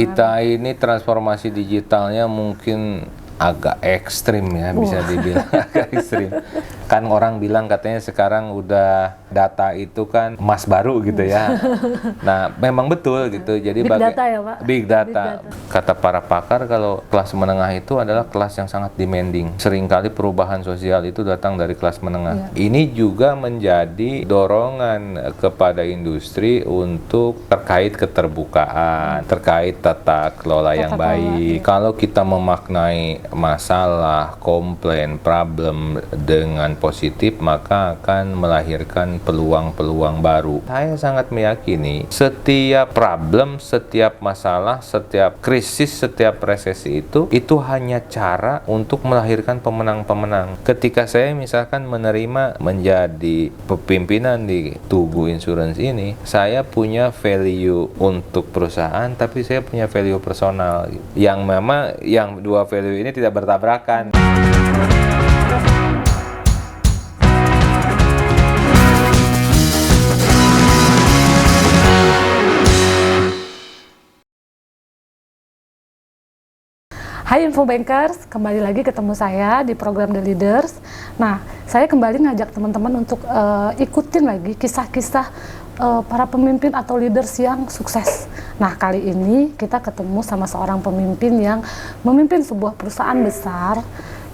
Kita ini transformasi digitalnya mungkin agak ekstrim ya, bisa dibilang agak ekstrim. Kan orang bilang katanya sekarang udah data itu kan emas baru gitu ya. Nah, memang betul gitu. Jadi Big data ya, Pak? Big data. Kata para pakar kalau kelas menengah itu adalah kelas yang sangat demanding. Seringkali perubahan sosial itu datang dari kelas menengah. Ini juga menjadi dorongan kepada industri untuk terkait keterbukaan, terkait tata kelola yang baik. Kalau kita memaknai masalah, komplain, problem dengan positif, maka akan melahirkan peluang-peluang baru. Saya sangat meyakini setiap problem, setiap masalah, setiap krisis, setiap resesi itu hanya cara untuk melahirkan pemenang-pemenang. Ketika saya misalkan menerima menjadi pimpinan di Tugu Insurance ini, saya punya value untuk perusahaan, tapi saya punya value personal yang memang yang dua value ini tidak bertabrakan. Hai Infobankers, kembali lagi ketemu saya di program The Leaders. Nah, saya kembali ngajak teman-teman untuk ikutin lagi kisah-kisah para pemimpin atau leaders yang sukses. Nah, kali ini kita ketemu sama seorang pemimpin yang memimpin sebuah perusahaan besar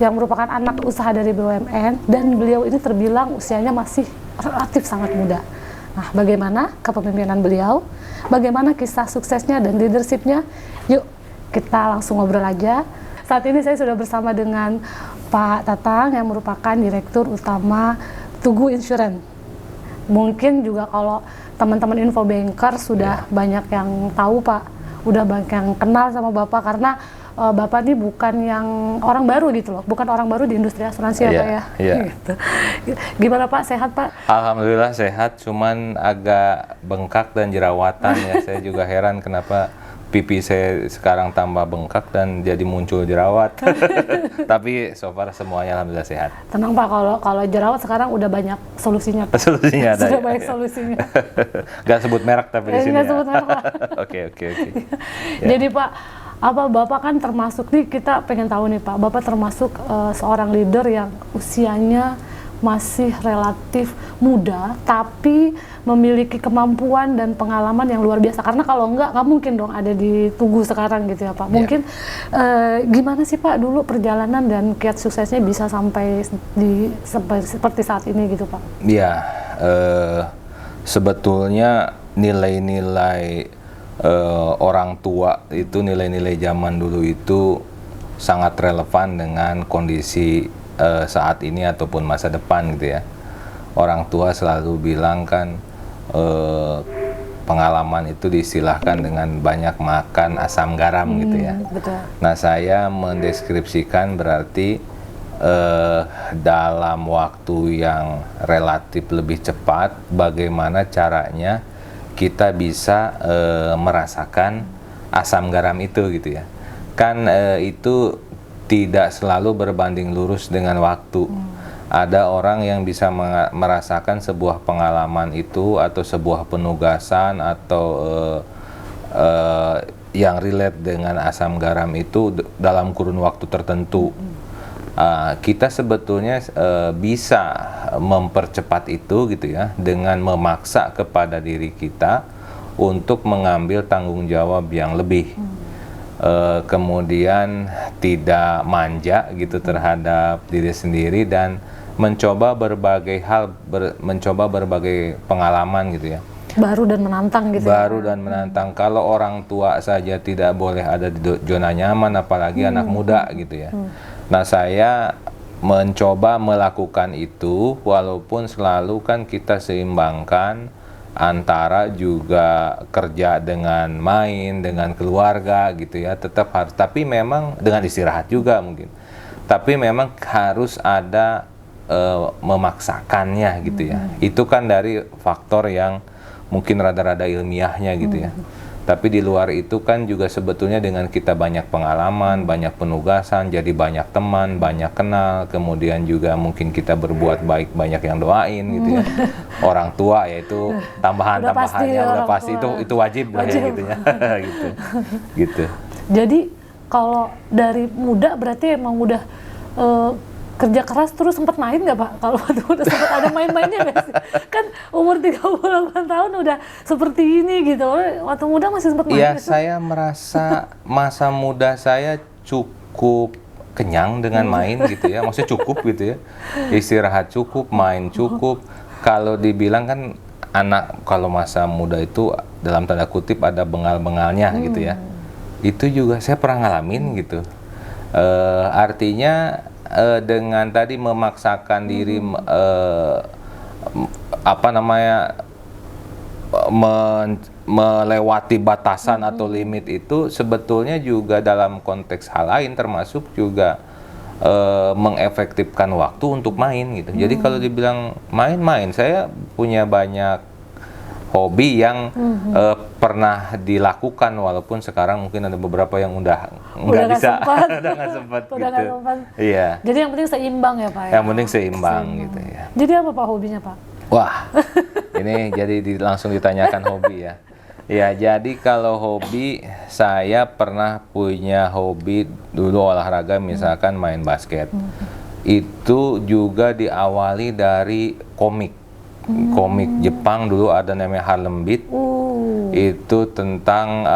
yang merupakan anak usaha dari BUMN, dan beliau ini terbilang usianya masih relatif sangat muda. Nah, bagaimana kepemimpinan beliau? Bagaimana kisah suksesnya dan leadership-nya? Yuk, kita langsung ngobrol aja. Saat ini saya sudah bersama dengan Pak Tatang yang merupakan Direktur Utama Tugu Insurance. Mungkin juga kalau teman-teman Infobanker sudah banyak yang tahu, Pak. Udah banyak yang kenal sama Bapak karena Bapak ini bukan yang orang baru gitu loh. Bukan orang baru di industri asuransi ya, Pak ya. Gitu. Gimana Pak, sehat Pak? Alhamdulillah sehat, cuman agak bengkak dan jerawatan ya. Saya juga heran kenapa pipi saya sekarang tambah bengkak dan jadi muncul jerawat. Tapi so far semuanya alhamdulillah sehat. Tenang Pak, kalau jerawat sekarang udah banyak solusinya Pak. Solusinya ada. Sudah banyak solusinya. Gak sebut merek tapi di sini. Nggak sebut merek Pak. Oke. Jadi Pak, Bapak kan termasuk nih, kita pengen tahu nih Pak, Bapak termasuk seorang leader yang usianya masih relatif muda, tapi memiliki kemampuan dan pengalaman yang luar biasa. Karena kalau nggak mungkin dong ada di Tugu sekarang gitu ya Pak. Mungkin gimana sih Pak dulu perjalanan dan kiat suksesnya bisa sampai seperti saat ini gitu Pak? Iya, sebetulnya nilai-nilai orang tua itu, nilai-nilai zaman dulu itu sangat relevan dengan kondisi saat ini ataupun masa depan gitu ya. Orang tua selalu bilang kan pengalaman itu diistilahkan dengan banyak makan asam garam gitu ya. Betul. Nah, saya mendeskripsikan berarti dalam waktu yang relatif lebih cepat bagaimana caranya kita bisa merasakan asam garam itu gitu ya. Kan itu tidak selalu berbanding lurus dengan waktu. Ada orang yang bisa merasakan sebuah pengalaman itu atau sebuah penugasan atau yang relate dengan asam garam itu dalam kurun waktu tertentu. Kita sebetulnya bisa mempercepat itu gitu ya, dengan memaksa kepada diri kita untuk mengambil tanggung jawab yang lebih. Kemudian tidak manja gitu terhadap diri sendiri dan mencoba berbagai hal, mencoba berbagai pengalaman gitu ya. Baru dan menantang gitu. Baru dan menantang. Kalau orang tua saja tidak boleh ada di zona nyaman, apalagi anak muda gitu ya. Nah, saya mencoba melakukan itu walaupun selalu kan kita seimbangkan antara juga kerja dengan main, dengan keluarga gitu ya, tetap harus, tapi memang dengan istirahat juga mungkin. Tapi memang harus ada memaksakannya gitu ya. Itu kan dari faktor yang mungkin rada-rada ilmiahnya gitu ya. Tapi di luar itu kan juga sebetulnya dengan kita banyak pengalaman, banyak penugasan, jadi banyak teman, banyak kenal, kemudian juga mungkin kita berbuat baik, banyak yang doain gitu ya. Orang tua yaitu tambahan-tambahannya udah pasti itu wajib lah ya gitu ya. gitu. Gitu. Jadi kalau dari muda berarti emang udah kerja keras terus sempat main nggak Pak? Kalau waktu udah sempat ada main-mainnya nggak sih? Kan umur 38 tahun udah seperti ini gitu. Waktu muda masih sempat main? Iya, saya merasa masa muda saya cukup kenyang dengan main gitu ya. Maksudnya cukup gitu ya. Istirahat cukup, main cukup. Kalau dibilang kan anak kalau masa muda itu dalam tanda kutip ada bengal-bengalnya gitu ya. Itu juga saya pernah ngalamin gitu. Artinya dengan tadi memaksakan diri melewati batasan atau limit itu sebetulnya juga dalam konteks hal lain termasuk juga mengefektifkan waktu untuk main gitu. Jadi kalau dibilang main-main, saya punya banyak hobi yang pernah dilakukan walaupun sekarang mungkin ada beberapa yang udah nggak bisa, udah nggak sempat gitu. Iya. Jadi yang penting seimbang ya Pak. Yang penting seimbang gitu ya. Jadi apa Pak hobinya Pak? Wah, ini jadi langsung ditanyakan hobi ya. Ya, jadi kalau hobi saya pernah punya hobi dulu olahraga misalkan main basket. Itu juga diawali dari komik. Komik Jepang dulu ada namanya Harlem Beat. Itu tentang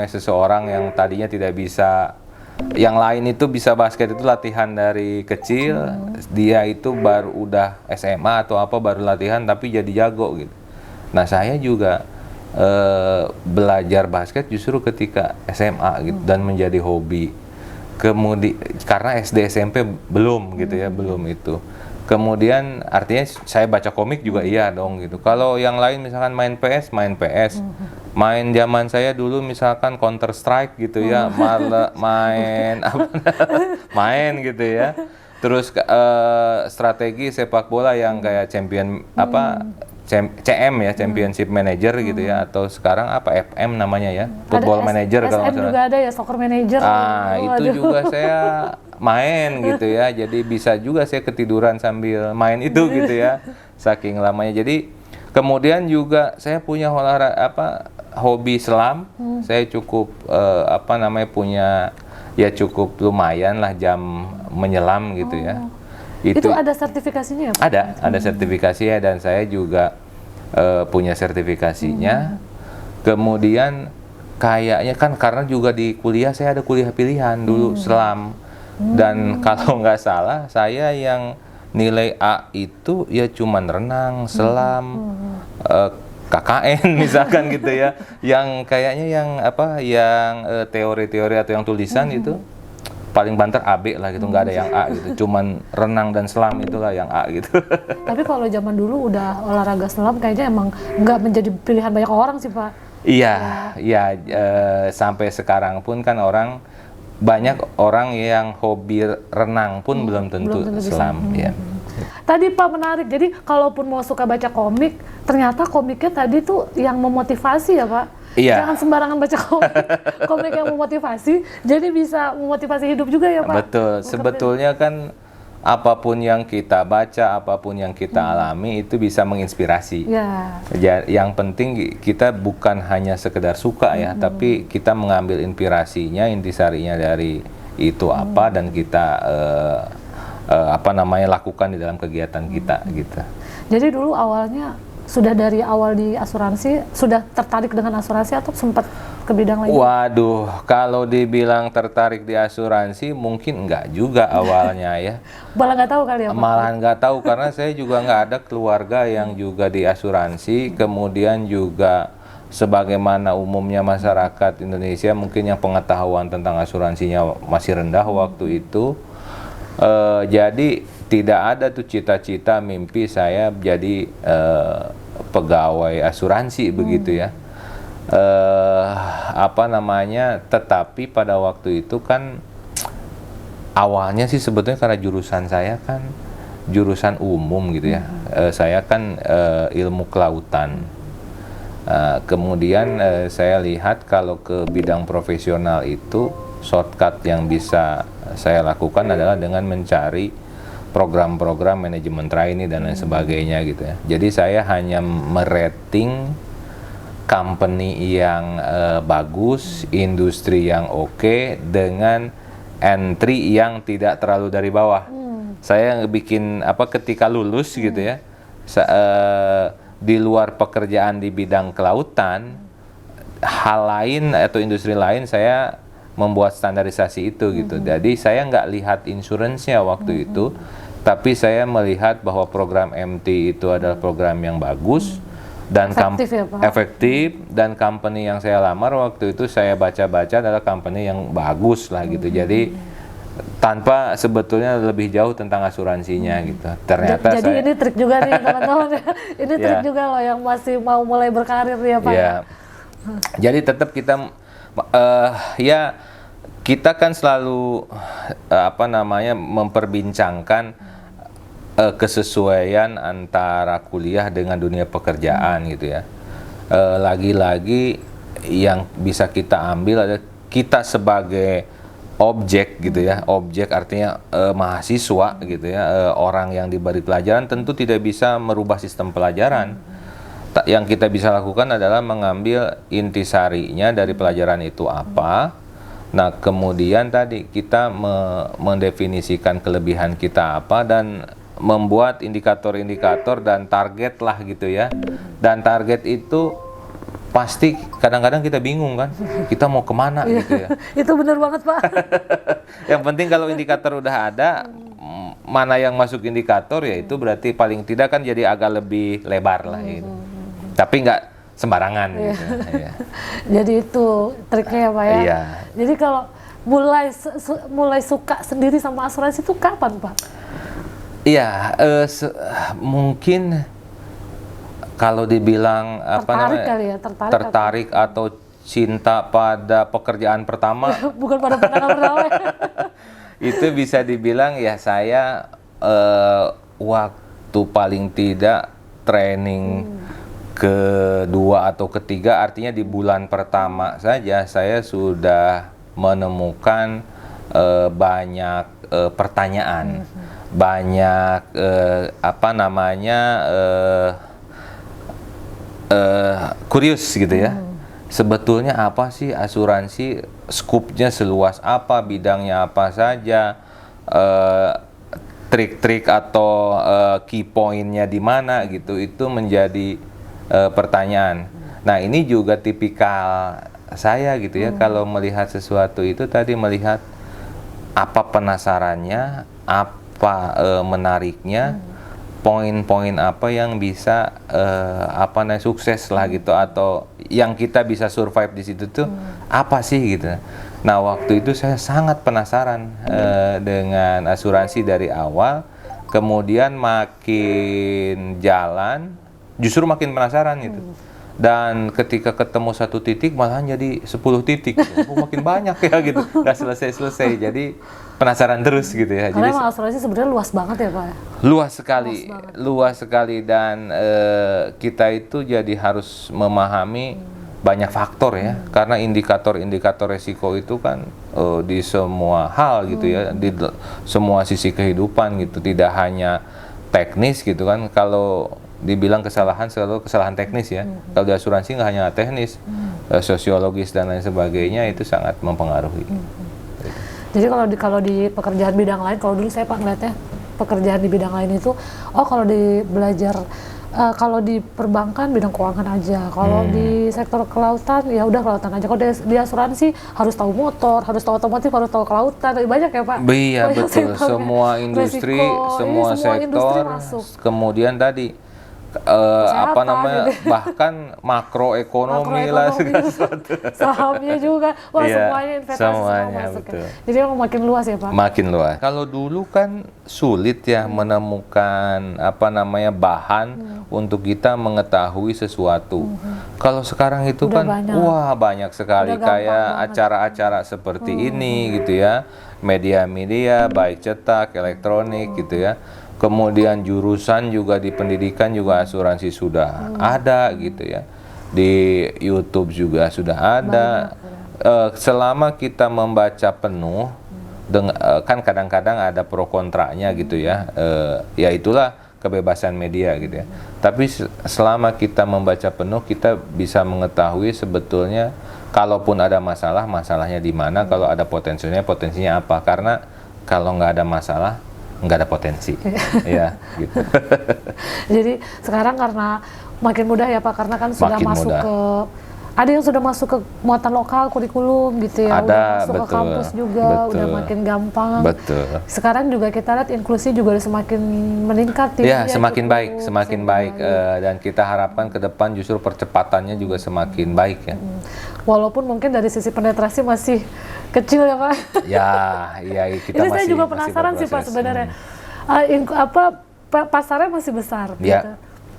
seseorang yang tadinya tidak bisa, yang lain itu bisa basket itu latihan dari kecil, dia itu baru udah SMA atau apa baru latihan tapi jadi jago gitu. Nah, saya juga belajar basket justru ketika SMA gitu dan menjadi hobi. Kemudian karena SD SMP belum gitu ya, belum itu. Kemudian artinya saya baca komik juga iya dong gitu. Kalau yang lain misalkan main PS, main zaman saya dulu misalkan Counter Strike gitu ya, main gitu ya. Terus strategi sepak bola yang kayak CM ya, Championship Manager gitu ya, atau sekarang FM namanya ya, Football Manager kalau nggak salah. juga ada ya, Soccer Manager. Itu juga saya main gitu ya, jadi bisa juga saya ketiduran sambil main itu gitu ya, saking lamanya. Jadi kemudian juga saya punya hobi selam. Saya cukup punya ya cukup lumayan lah jam menyelam gitu ya. Itu ada sertifikasinya ya Pak? Ada sertifikasinya dan saya juga punya sertifikasinya. Kemudian kayaknya kan karena juga di kuliah saya ada kuliah pilihan dulu selam. Dan kalau nggak salah saya yang nilai A itu ya cuman renang, selam, KKN misalkan gitu ya. Yang kayaknya yang teori-teori atau yang tulisan itu paling banter AB lah gitu, nggak ada yang A gitu. Cuman renang dan selam itulah yang A gitu. Tapi kalau zaman dulu udah olahraga selam kayaknya emang nggak menjadi pilihan banyak orang sih Pak. Iya, sampai sekarang pun kan banyak orang yang hobi renang pun belum tentu selam. Ya. Tadi Pak menarik, jadi kalaupun mau suka baca komik, ternyata komiknya tadi tuh yang memotivasi ya Pak? Iya. Jangan sembarangan baca komik yang memotivasi, jadi bisa memotivasi hidup juga ya Pak? Betul, sebetulnya kan apapun yang kita baca, apapun yang kita alami itu bisa menginspirasi. Yang penting kita bukan hanya sekedar suka ya, tapi kita mengambil inspirasinya, intisarinya dari itu apa dan kita lakukan di dalam kegiatan kita gitu. Jadi dulu awalnya sudah dari awal di asuransi, sudah tertarik dengan asuransi atau sempat ke bidang lain? Waduh, kalau dibilang tertarik di asuransi mungkin enggak juga awalnya ya. Malah nggak tahu kali ya Pak? Malah nggak tahu karena saya juga nggak ada keluarga yang juga di asuransi, kemudian juga sebagaimana umumnya masyarakat Indonesia mungkin yang pengetahuan tentang asuransinya masih rendah waktu itu. Jadi tidak ada tuh cita-cita mimpi saya jadi pegawai asuransi begitu ya. Tetapi pada waktu itu kan awalnya sih sebetulnya karena jurusan saya kan jurusan umum gitu ya. Saya kan ilmu kelautan. Kemudian saya lihat kalau ke bidang profesional itu shortcut yang bisa saya lakukan adalah dengan mencari program-program manajemen trainee dan lain sebagainya gitu ya. Jadi saya hanya merating company yang bagus, industri yang oke, dengan entry yang tidak terlalu dari bawah. Saya bikin ketika lulus gitu ya, di luar pekerjaan di bidang kelautan, hal lain atau industri lain saya membuat standarisasi itu gitu. Jadi saya nggak lihat insurance-nya waktu itu, tapi saya melihat bahwa program MT itu adalah program yang bagus dan efektif, dan company yang saya lamar waktu itu saya baca-baca adalah company yang bagus lah gitu. Jadi tanpa sebetulnya lebih jauh tentang asuransinya gitu. Ternyata jadi ini trik juga nih teman-teman. Ini trik juga loh yang masih mau mulai berkarir ya Pak. Ya. Jadi tetap kita kita kan selalu memperbincangkan kesesuaian antara kuliah dengan dunia pekerjaan gitu ya. Lagi-lagi yang bisa kita ambil adalah kita sebagai objek gitu ya. Objek artinya mahasiswa gitu ya. Orang yang diberi pelajaran tentu tidak bisa merubah sistem pelajaran. Yang kita bisa lakukan adalah mengambil intisarinya dari pelajaran itu apa. Nah, kemudian tadi kita mendefinisikan kelebihan kita apa dan membuat indikator-indikator dan target lah gitu ya. Dan target itu pasti kadang-kadang kita bingung kan, kita mau kemana gitu ya. Itu benar banget Pak. Yang penting kalau indikator udah ada, mana yang masuk indikator ya itu berarti paling tidak kan jadi agak lebih lebar lah gitu. Tapi nggak sembarangan gitu. Ya. Jadi itu triknya ya Pak ya. Iya. Jadi kalau mulai suka sendiri sama asuransi itu kapan Pak? Iya, mungkin kalau dibilang tertarik atau cinta pada pekerjaan pertama, bukan pada pekerjaan pertama. Itu bisa dibilang ya saya waktu paling tidak training kedua atau ketiga, artinya di bulan pertama saja saya sudah menemukan banyak pertanyaan, banyak kurius gitu ya. Sebetulnya apa sih asuransi, skupnya seluas apa, bidangnya apa saja, trik-trik atau key point-nya di mana gitu, itu menjadi pertanyaan. Nah, ini juga tipikal saya gitu ya, kalau melihat sesuatu itu tadi melihat apa penasarannya, apa menariknya, poin-poin apa yang bisa sukses lah gitu, atau yang kita bisa survive di situ tuh apa sih gitu. Nah, waktu itu saya sangat penasaran dengan asuransi dari awal, kemudian makin jalan justru makin penasaran gitu. Dan ketika ketemu satu titik malahan jadi 10 titik gitu. Makin banyak ya gitu, nggak selesai-selesai, jadi penasaran terus gitu ya. Karena jadi emang asuransi sebenarnya luas banget ya Pak? Luas sekali dan kita itu jadi harus memahami banyak faktor ya, karena indikator-indikator resiko itu kan di semua hal gitu ya, di semua sisi kehidupan gitu, tidak hanya teknis gitu kan. Kalau dibilang kesalahan selalu kesalahan teknis ya. Kalau di asuransi nggak hanya teknis, sosiologis dan lain sebagainya itu sangat mempengaruhi. Jadi kalau di pekerjaan bidang lain, kalau dulu saya Pak ngeliatnya pekerjaan di bidang lain itu, kalau di belajar kalau di perbankan bidang keuangan aja, kalau di sektor kelautan ya udah kelautan aja. Kalau di asuransi harus tahu motor, harus tahu otomotif, harus tahu kelautan, banyak ya Pak. Iya betul, semua industri, semua sektor, kemudian tadi bahkan makroekonomi lah segala sesuatu. Sahamnya juga, semuanya investasi semuanya masuk. Betul. Jadi emang makin luas ya Pak. Makin luas. Kalau dulu kan sulit ya menemukan bahan untuk kita mengetahui sesuatu. Kalau sekarang itu udah kan banyak sekali, kayak acara-acara seperti ini gitu ya, media-media baik cetak, elektronik gitu ya. Kemudian jurusan juga di pendidikan juga asuransi sudah ada gitu ya. di YouTube juga sudah ada. Selama kita membaca penuh, kan kadang-kadang ada pro kontranya gitu ya. Ya itulah kebebasan media gitu ya. Tapi selama kita membaca penuh, kita bisa mengetahui sebetulnya kalaupun ada masalah, masalahnya di mana, kalau ada potensinya apa. Karena kalau nggak ada masalah, nggak ada potensi. Ya, gitu. Jadi sekarang karena makin mudah ya Pak, karena kan sudah Makin masuk mudah. ke, ada yang sudah masuk ke muatan lokal kurikulum gitu ya, Ada, udah masuk ke betul, kampus juga, udah betul. makin gampang. Betul. Sekarang juga kita lihat inklusi juga udah semakin meningkat Ya, ya, semakin cukup, baik, semakin baik. Dan kita harapkan ke depan justru percepatannya juga semakin baik ya. Walaupun mungkin dari sisi penetrasi masih kecil ya Pak. Ya, iya kita Ini masih saya juga masih penasaran sih Pak berproses. sebenarnya. Pasarnya masih besar Ya. gitu.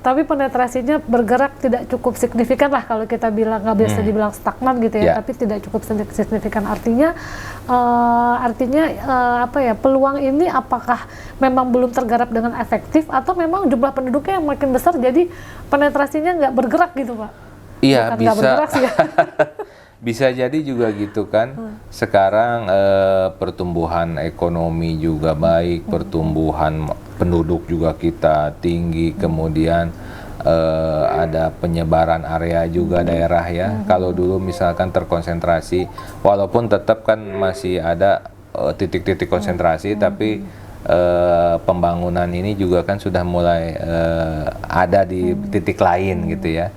Tapi penetrasinya bergerak tidak cukup signifikan lah kalau kita bilang, nggak biasa dibilang stagnan gitu ya, Ya. tapi tidak cukup signifikan. Artinya apa ya, peluang ini apakah memang belum tergarap dengan efektif atau memang jumlah penduduknya yang makin besar jadi penetrasinya nggak bergerak gitu Pak? Iya, Bukan nggak bisa. bergerak sih ya. Bisa jadi juga gitu kan. Sekarang pertumbuhan ekonomi juga baik, pertumbuhan penduduk juga kita tinggi, kemudian ada penyebaran area juga daerah ya. Kalau dulu misalkan terkonsentrasi, walaupun tetap kan masih ada titik-titik konsentrasi, tapi pembangunan ini juga kan sudah mulai ada di titik lain gitu ya.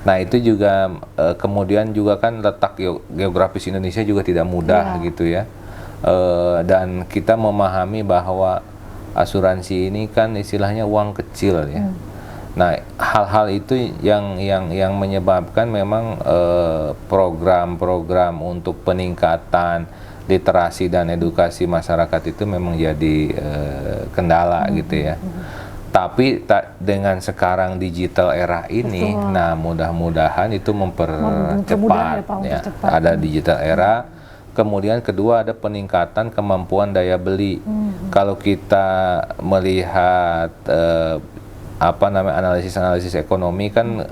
Nah itu juga kemudian juga kan letak geografis Indonesia juga tidak mudah gitu ya. Dan kita memahami bahwa asuransi ini kan istilahnya uang kecil ya. Nah hal-hal itu yang menyebabkan memang program-program untuk peningkatan literasi dan edukasi masyarakat itu memang jadi kendala gitu ya. Tapi dengan sekarang digital era ini, nah mudah-mudahan itu mempercepat ya. Ada digital era. Kemudian kedua ada peningkatan kemampuan daya beli. Kalau kita melihat analisis ekonomi kan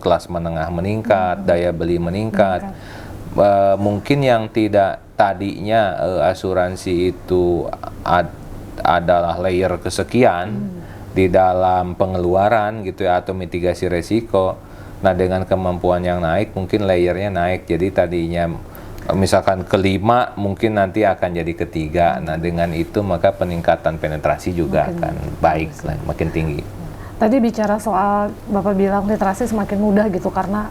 kelas menengah meningkat, daya beli meningkat. Mungkin yang tidak tadinya asuransi itu adalah layer kesekian di dalam pengeluaran gitu ya, atau mitigasi resiko. Nah dengan kemampuan yang naik mungkin layernya naik, jadi tadinya misalkan kelima mungkin nanti akan jadi ketiga. Nah dengan itu maka peningkatan penetrasi juga akan baik lah, makin tinggi. Tadi bicara soal Bapak bilang literasi semakin mudah gitu karena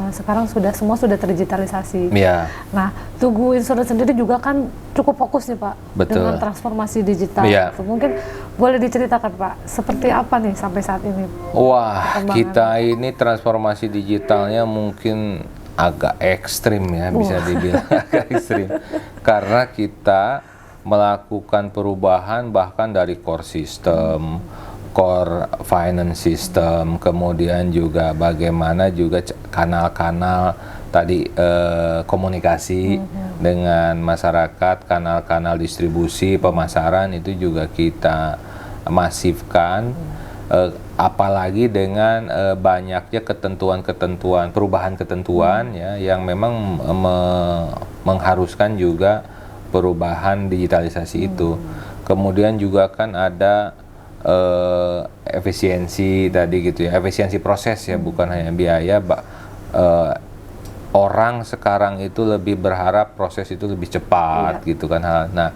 sekarang semua sudah terdigitalisasi. Ya. Nah, Tugu Insurance sendiri juga kan cukup fokus nih Pak dengan transformasi digital. Ya. Mungkin boleh diceritakan Pak, seperti apa nih sampai saat ini? Wah, kita ini transformasi digitalnya mungkin agak ekstrim ya, bisa dibilang agak ekstrim. Karena kita melakukan perubahan bahkan dari core system, core finance system, kemudian juga bagaimana juga kanal-kanal tadi komunikasi dengan masyarakat, kanal-kanal distribusi pemasaran itu juga kita masifkan, apalagi dengan banyaknya ketentuan-ketentuan, perubahan ketentuan ya yang memang mengharuskan juga perubahan digitalisasi itu. Kemudian juga kan ada efisiensi tadi gitu ya, efisiensi proses ya, bukan hanya biaya. Orang sekarang itu lebih berharap proses itu lebih cepat gitu kan. Nah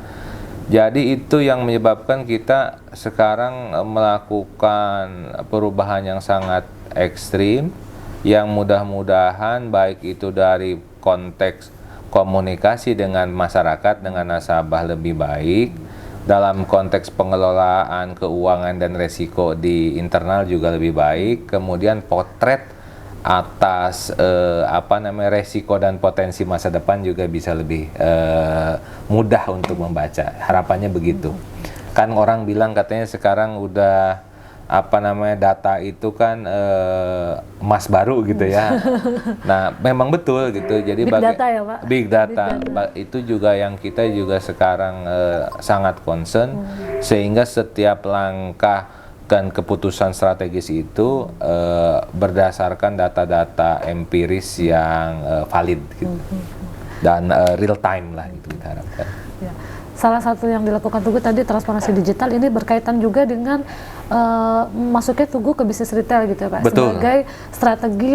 jadi itu yang menyebabkan kita sekarang melakukan perubahan yang sangat ekstrim, yang mudah-mudahan baik itu dari konteks komunikasi dengan masyarakat, dengan nasabah lebih baik, dalam konteks pengelolaan keuangan dan resiko di internal juga lebih baik, kemudian potret atas resiko dan potensi masa depan juga bisa lebih mudah untuk membaca. Harapannya begitu. Kan orang bilang katanya sekarang udah data itu kan emas baru gitu ya. Nah, memang betul gitu. Jadi Big data ya, Pak? Big data. Itu juga yang kita juga sekarang sangat concern, sehingga setiap langkah dan keputusan strategis itu berdasarkan data-data empiris yang valid gitu. Dan real time lah gitu kita harapkan. Ya. Salah satu yang dilakukan Tugu tadi transformasi digital ini berkaitan juga dengan masuknya Tugu ke bisnis retail gitu ya Pak. Betul. Sebagai strategi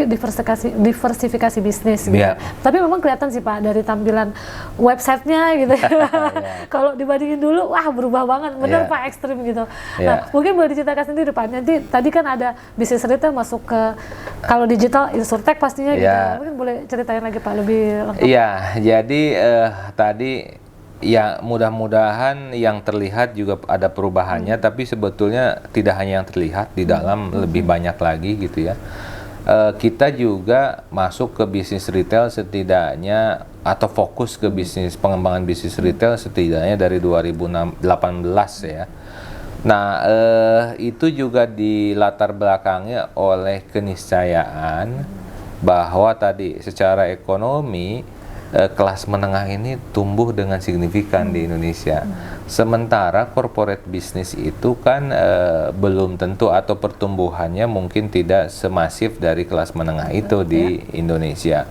diversifikasi bisnis gitu. Yeah. Tapi memang kelihatan sih Pak dari tampilan websitenya gitu ya. Kalau dibandingin dulu, wah berubah banget, bener Pak, ekstrim gitu. Nah mungkin boleh diceritakan sendiri Pak, nanti tadi kan ada bisnis retail masuk ke, kalau digital insurtech pastinya gitu. Mungkin boleh ceritain lagi Pak lebih lengkap. Iya, jadi tadi ya mudah-mudahan yang terlihat juga ada perubahannya, tapi sebetulnya tidak hanya yang terlihat, di dalam lebih banyak lagi gitu ya. Kita juga masuk ke bisnis retail setidaknya, atau fokus ke bisnis pengembangan bisnis retail setidaknya dari 2018 ya. Nah itu juga dilatar belakangnya oleh keniscayaan bahwa tadi secara ekonomi kelas menengah ini tumbuh dengan signifikan di Indonesia. Sementara corporate business itu kan belum tentu, atau pertumbuhannya mungkin tidak semasif dari kelas menengah itu di Indonesia.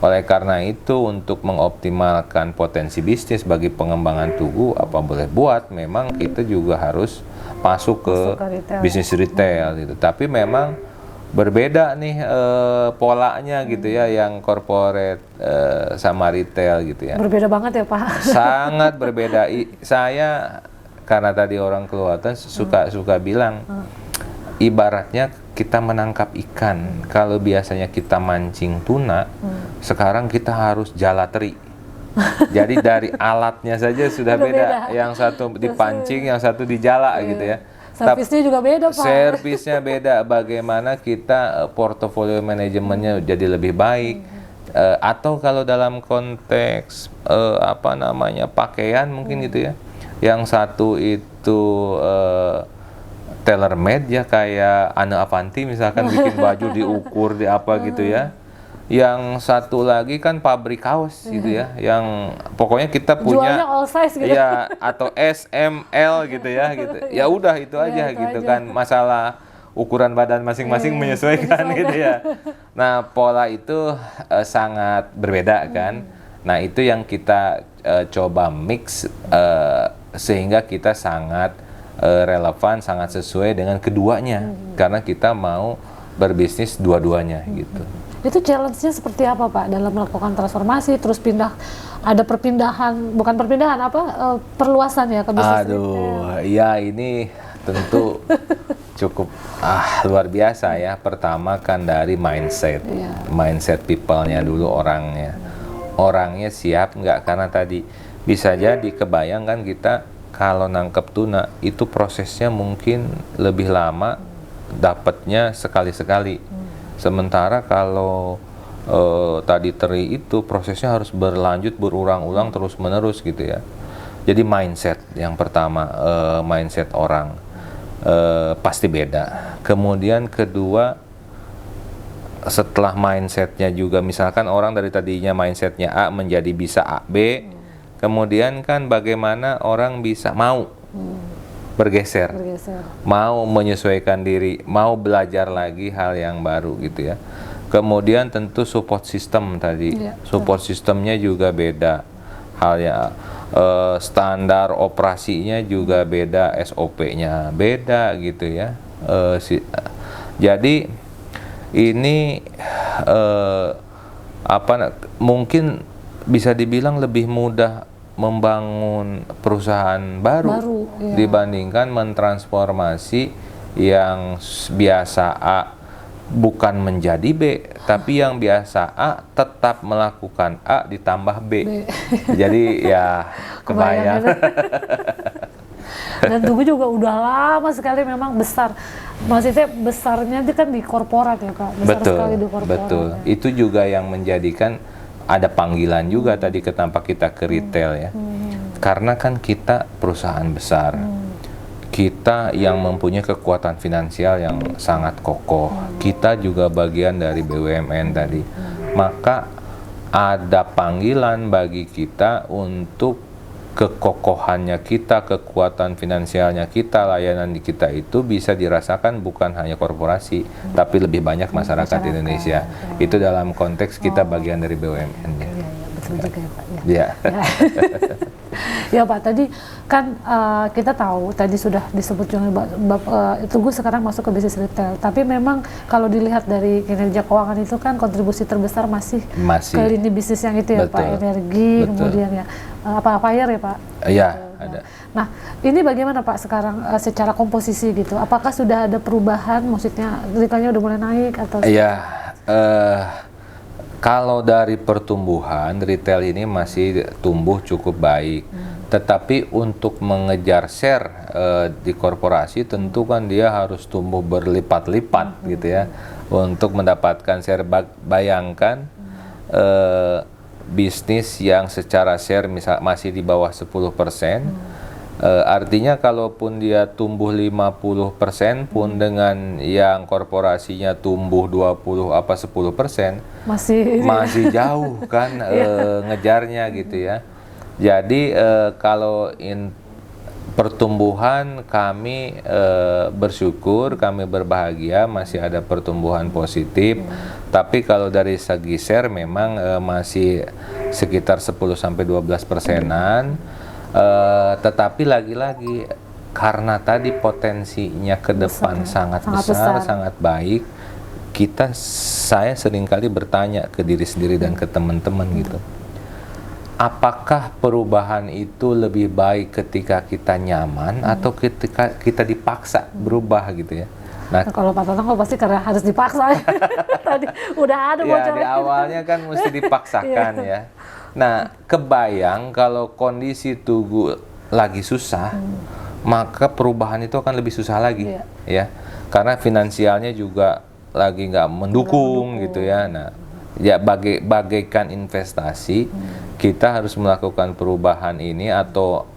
Oleh karena itu, untuk mengoptimalkan potensi bisnis bagi pengembangan Tugu, apa boleh buat, memang kita juga harus masuk ke bisnis retail gitu. Tapi memang berbeda nih polanya gitu ya, yang corporate sama retail gitu ya. Berbeda banget ya Pak. Sangat berbeda. Saya karena tadi orang kelewatan suka bilang, ibaratnya kita menangkap ikan. Kalau biasanya kita mancing tuna, sekarang kita harus jalateri. Jadi dari alatnya saja sudah beda. Yang satu dipancing, yang satu dijala gitu ya. Servisnya juga beda Pak. Servisnya beda. Bagaimana kita portofolio manajemennya jadi lebih baik, atau kalau dalam konteks pakaian mungkin gitu ya. Yang satu itu tailor made ya, kayak Anne Avanti misalkan bikin baju diukur di apa gitu ya. Yang satu lagi kan pabrik kaos gitu ya, yang pokoknya kita punya jualnya all size gitu ya, atau S, M, L gitu ya gitu. Ya udah itu aja gitu kan, masalah ukuran badan masing-masing menyesuaikan gitu ya. Nah pola itu sangat berbeda kan. Nah itu yang kita coba mix sehingga kita sangat relevan, sangat sesuai dengan keduanya, karena kita mau berbisnis dua-duanya gitu. Itu challenge-nya seperti apa Pak dalam melakukan transformasi, terus ada perpindahan, bukan perpindahan perluasan ya ke bisnis retail? Ya ini tentu cukup luar biasa ya. Pertama kan dari mindset people-nya dulu, orangnya siap nggak, karena tadi bisa jadi kebayangkan kita kalau nangkep tuna itu prosesnya mungkin lebih lama, dapatnya sekali-sekali. Sementara kalau tadi teri itu prosesnya harus berlanjut, berulang-ulang, terus-menerus gitu ya. Jadi mindset yang pertama, mindset orang pasti beda. Kemudian kedua, setelah mindsetnya juga, misalkan orang dari tadinya mindsetnya A menjadi bisa A, B, kemudian kan bagaimana orang bisa mau bergeser, mau menyesuaikan diri, mau belajar lagi hal yang baru gitu ya. Kemudian tentu support system tadi, support systemnya juga beda, halnya standar operasinya juga beda, SOP-nya beda gitu ya. Jadi ini mungkin bisa dibilang lebih mudah membangun perusahaan baru dibandingkan mentransformasi yang biasa A bukan menjadi B, tapi yang biasa A tetap melakukan A ditambah B. Jadi ya kebayang. Dan Tugu juga udah lama sekali memang besar. Maksudnya besarnya itu kan di korporat ya Pak. Besar sekali di korporat. Betul. Ya. Itu juga yang menjadikan ada panggilan juga tadi kenapa kita ke retail ya. Karena kan kita perusahaan besar. Kita yang mempunyai kekuatan finansial yang sangat kokoh. Kita juga bagian dari BUMN tadi. Maka ada panggilan bagi kita untuk kekokohannya kita, kekuatan finansialnya kita, layanan di kita itu bisa dirasakan bukan hanya korporasi, tapi lebih banyak masyarakat Indonesia. Itu dalam konteks kita bagian dari BUMN-nya. Iya, betul juga ya Pak. Ya. Ya Pak, tadi kan kita tahu tadi sudah disebut juga Tugu sekarang masuk ke bisnis retail, tapi memang kalau dilihat dari kinerja keuangan itu kan kontribusi terbesar masih ke lini bisnis yang itu ya. Betul. Pak, energi, kemudian ya fire ya Pak. Iya, ada. Nah, ini bagaimana Pak sekarang secara komposisi gitu? Apakah sudah ada perubahan, maksudnya retailnya udah mulai naik atau? Iya, kalau dari pertumbuhan, retail ini masih tumbuh cukup baik. Tetapi untuk mengejar share di korporasi, tentu kan dia harus tumbuh berlipat-lipat gitu ya. Untuk mendapatkan share, bayangkan bisnis yang secara share masih di bawah 10%. Artinya kalaupun dia tumbuh 50% pun dengan yang korporasinya tumbuh 10% masih jauh kan ngejarnya gitu ya. Jadi kalau pertumbuhan kami bersyukur, kami berbahagia masih ada pertumbuhan positif. Tapi kalau dari segi share memang masih sekitar 10-12%-an. Tetapi lagi-lagi karena tadi potensinya ke depan sangat besar, sangat baik, saya seringkali bertanya ke diri sendiri dan ke teman-teman gitu, apakah perubahan itu lebih baik ketika kita nyaman atau ketika kita dipaksa berubah gitu ya? Nah, kalau Pak Tatang pasti karena harus dipaksa. Tadi udah ada bocoran. Ya, di awalnya kan mesti dipaksakan ya. Nah, kebayang kalau kondisi Tugu lagi susah, maka perubahan itu akan lebih susah lagi, ya. Karena finansialnya juga lagi nggak mendukung gitu ya. Nah, ya bagaikan investasi, kita harus melakukan perubahan ini atau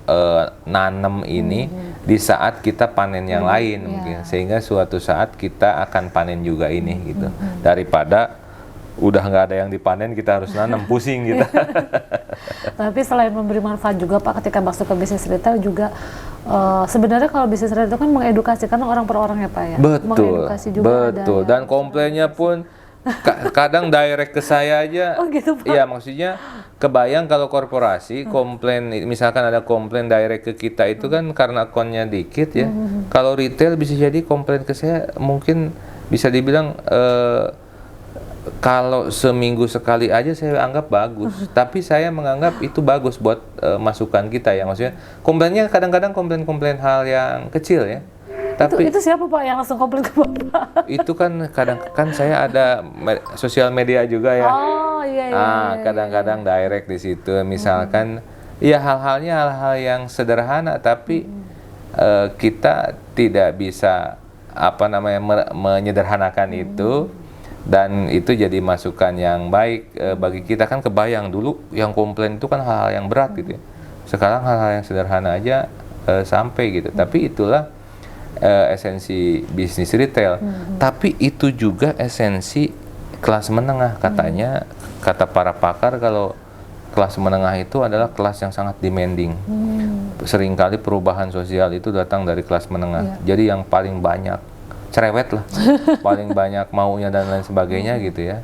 nanem ini di saat kita panen yang lain mungkin, sehingga suatu saat kita akan panen juga ini gitu. Daripada udah nggak ada yang dipanen, kita harus nanam, pusing gitu. Tapi selain memberi manfaat juga Pak, ketika masuk ke bisnis retail juga sebenarnya kalau bisnis retail itu kan mengedukasi, karena orang per orang ya Pak ya. Betul, betul. Dan komplainnya pun kadang direct ke saya aja. Oh gitu Pak? Iya, maksudnya kebayang kalau korporasi komplain, misalkan ada komplain direct ke kita itu kan karena akunnya dikit ya. Kalau retail bisa jadi komplain ke saya mungkin bisa dibilang kalau seminggu sekali aja saya anggap bagus, tapi saya menganggap itu bagus buat masukan kita ya. Maksudnya komplainnya kadang-kadang komplain-komplain hal yang kecil ya. Tapi itu siapa Pak yang langsung komplain ke Bapak? Itu kan kan saya ada sosial media juga ya. Oh iya. Kadang-kadang direct di situ, misalkan ya hal yang sederhana, tapi kita tidak bisa menyederhanakan itu. Dan itu jadi masukan yang baik bagi kita. Kan kebayang dulu yang komplain itu kan hal-hal yang berat gitu ya. Sekarang hal-hal yang sederhana aja sampai gitu. Tapi itulah esensi bisnis retail. Tapi itu juga esensi kelas menengah katanya. Kata para pakar kalau kelas menengah itu adalah kelas yang sangat demanding. Seringkali perubahan sosial itu datang dari kelas menengah. Jadi yang paling banyak cerewet lah, paling banyak maunya dan lain sebagainya gitu ya.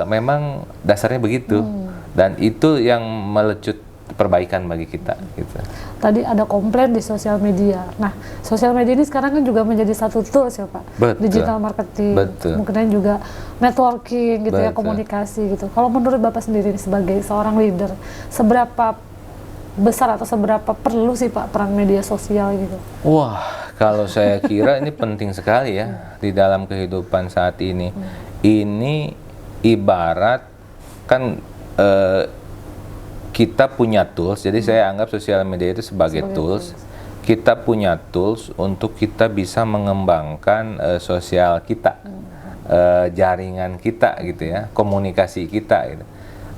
Memang dasarnya begitu, dan itu yang melecut perbaikan bagi kita gitu. Tadi ada komplain di sosial media. Nah, sosial media ini sekarang kan juga menjadi satu tools ya Pak. Betul. Digital marketing, kemudian juga networking gitu ya, komunikasi gitu. Kalau menurut Bapak sendiri sebagai seorang leader, seberapa besar atau seberapa perlu sih Pak peran media sosial gitu? Wah, kalau saya kira ini penting sekali ya di dalam kehidupan saat ini. Ini ibarat kan kita punya tools, jadi saya anggap sosial media itu sebagai tools. Kita punya tools untuk kita bisa mengembangkan sosial kita, jaringan kita gitu ya, komunikasi kita gitu.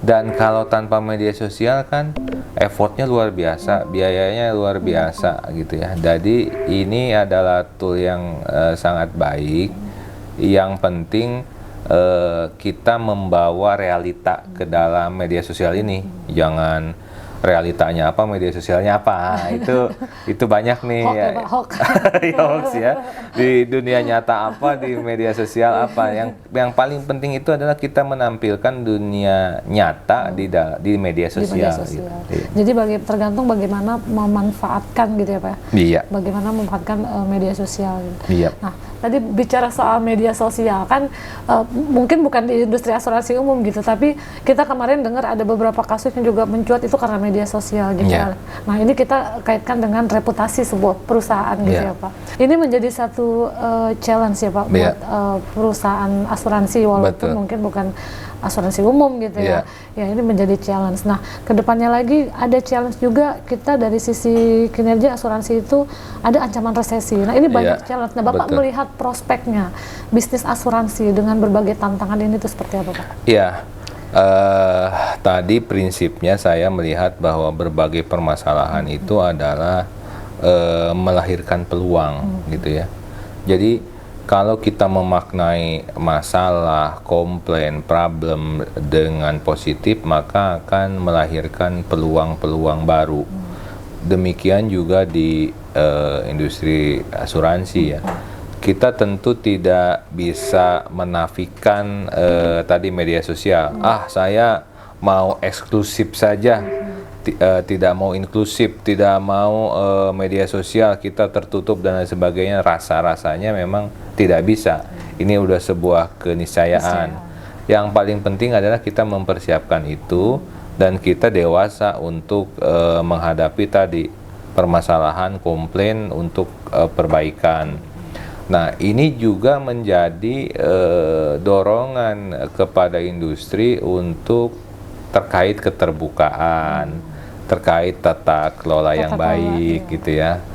Dan kalau tanpa media sosial kan effortnya luar biasa, biayanya luar biasa gitu ya. Jadi ini adalah tool yang sangat baik. Yang penting kita membawa realita ke dalam media sosial ini. Jangan realitanya apa, media sosialnya apa. Itu banyak nih Hoax ya. ya, Pak, hoax. Ya, hoax ya. Di dunia nyata apa, di media sosial apa. Yang paling penting itu adalah kita menampilkan dunia nyata di media Di media sosial. sosial. Gitu. Iya. Jadi tergantung bagaimana memanfaatkan gitu ya Pak. Iya. Bagaimana memanfaatkan media sosial. Gitu. Iya. Nah, tadi bicara soal media sosial kan mungkin bukan di industri asuransi umum gitu, tapi kita kemarin dengar ada beberapa kasus yang juga mencuat itu karena media sosial gitu. Iya. Nah, ini kita kaitkan dengan reputasi sebuah perusahaan gitu Iya. ya Pak. Ini menjadi satu challenge ya Pak Iya. buat perusahaan asuransi walaupun Betul. mungkin bukan asuransi umum gitu Iya. ya. Ya ini menjadi challenge. Nah, kedepannya lagi ada challenge juga kita dari sisi kinerja asuransi itu ada ancaman resesi. Nah, ini banyak Iya. challenge. Nah, Bapak Betul. melihat prospeknya bisnis asuransi dengan berbagai tantangan ini itu seperti apa Pak? Iya. Tadi prinsipnya saya melihat bahwa berbagai permasalahan itu adalah melahirkan peluang gitu ya. Jadi kalau kita memaknai masalah, komplain, problem dengan positif, maka akan melahirkan peluang-peluang baru. Demikian juga di industri asuransi ya. Kita tentu tidak bisa menafikan tadi media sosial. Saya mau eksklusif saja, tidak mau inklusif, tidak mau media sosial kita tertutup dan lain sebagainya. Rasa-rasanya memang tidak bisa. Ini udah sebuah keniscayaan. Yang paling penting adalah kita mempersiapkan itu dan kita dewasa untuk menghadapi tadi permasalahan, komplain untuk perbaikan. Nah, ini juga menjadi dorongan kepada industri untuk terkait keterbukaan, terkait tata kelola yang baik, gitu ya.